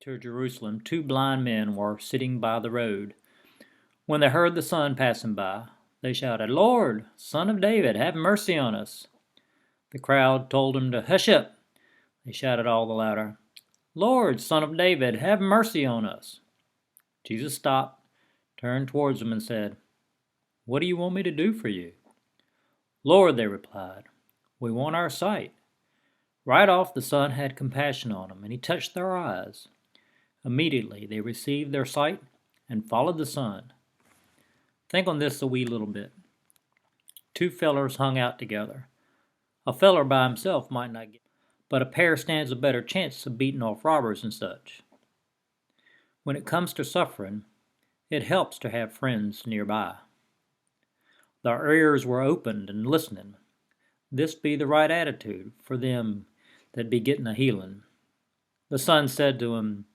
to Jerusalem, two blind men were sitting by the road. When they heard the Son passing by, they shouted, "Lord, Son of David, have mercy on us." The crowd told them to hush up. They shouted all the louder, "Lord, Son of David, have mercy on us." Jesus stopped, turned towards them, and said, "What do you want me to do for you?" "Lord," they replied, "we want our sight." Right off the Son had compassion on them, and he touched their eyes. Immediately they received their sight and followed the Son. Think on this a wee little bit. Two fellers hung out together. A feller by himself might not get, but a pair stands a better chance of beating off robbers and such. When it comes to suffering, it helps to have friends nearby. Their ears were opened and listening. This be the right attitude for them that be getting a healing. The Son said to him,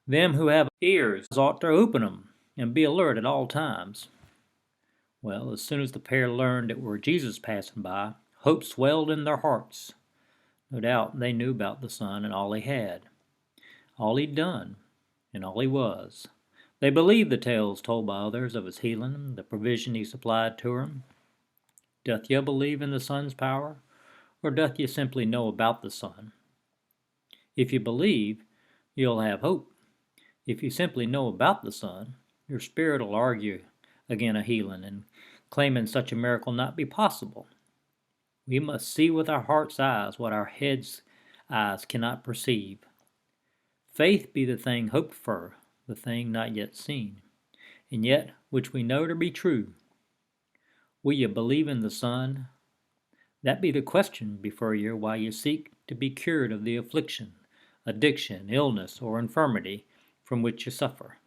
"Them who have ears ought to open 'em and be alert at all times." Well, as soon as the pair learned it were Jesus passing by, hope swelled in their hearts. No doubt they knew about the Son and all he had, all he'd done, and all he was. They believed the tales told by others of his healing, the provision he supplied to them. Doth you believe in the Son's power, or doth you simply know about the Son? If you believe, you'll have hope. If you simply know about the Son, your spirit will argue again a healing and claiming such a miracle not be possible. We must see with our heart's eyes what our head's eyes cannot perceive. Faith be the thing hoped for, the thing not yet seen, and yet which we know to be true. Will you believe in the Son? That be the question before you while you seek to be cured of the affliction, addiction, illness, or infirmity from which you suffer.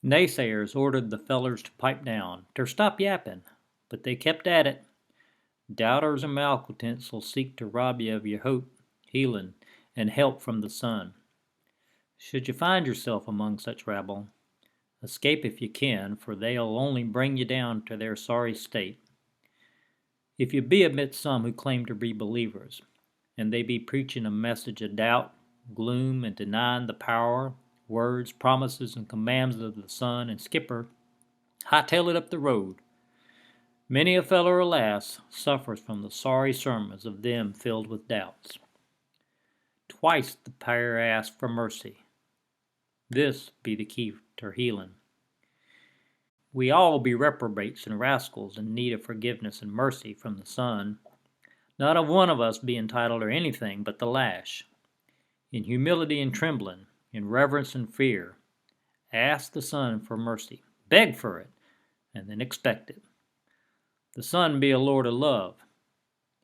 Naysayers ordered the fellers to pipe down, to stop yapping, but they kept at it. Doubters and malcontents will seek to rob you of your hope, healing, and help from the Son. Should you find yourself among such rabble, escape if you can, for they'll only bring you down to their sorry state. If you be amidst some who claim to be believers, and they be preaching a message of doubt, gloom, and denying the power, words, promises, and commands of the Son and Skipper, hightail it up the road. Many a feller, alas, suffers from the sorry sermons of them filled with doubts. Twice the pair asked for mercy. This be the key to healing. We all be reprobates and rascals in need of forgiveness and mercy from the Son. Not a one of us be entitled to anything but the lash. In humility and trembling, in reverence and fear, ask the Son for mercy, beg for it, and then expect it. The Son be a Lord of love.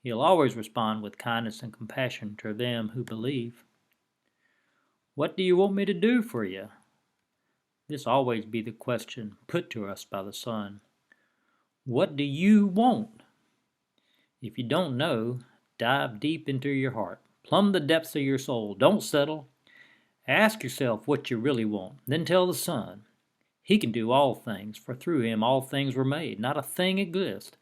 He'll always respond with kindness and compassion to them who believe. What do you want me to do for you? This always be the question put to us by the Son. What do you want? If you don't know, dive deep into your heart. Plumb the depths of your soul. Don't settle. Ask yourself what you really want. Then tell the Son. He can do all things, for through him all things were made. Not a thing exists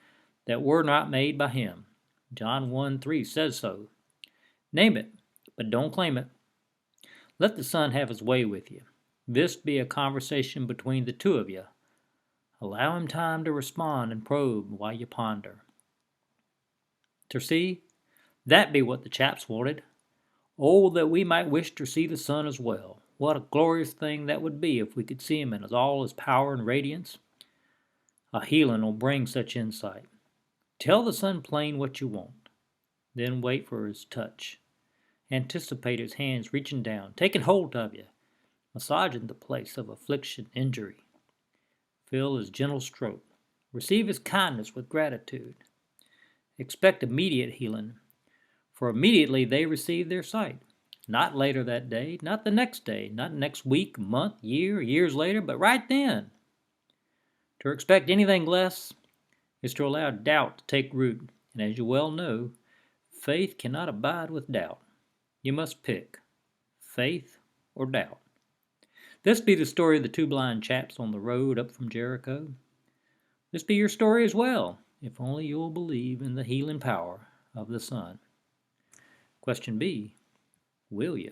that were not made by him. John 1:3 says so. Name it, but don't claim it. Let the Son have his way with you. This be a conversation between the two of you. Allow him time to respond and probe while you ponder. To see, that be what the chaps wanted. Oh, that we might wish to see the Son as well. What a glorious thing that would be if we could see him in all his power and radiance. A healing will bring such insight. Tell the Son plain what you want. Then wait for his touch. Anticipate his hands reaching down, taking hold of you, massaging the place of affliction, injury. Feel his gentle stroke. Receive his kindness with gratitude. Expect immediate healing, for immediately they receive their sight. Not later that day, not the next day, not next week, month, year, years later, but right then. To expect anything less is to allow doubt to take root, and as you well know, faith cannot abide with doubt. You must pick faith or doubt. This be the story of the two blind chaps on the road up from Jericho. This be your story as well, if only you'll believe in the healing power of the Son. Question B, will you?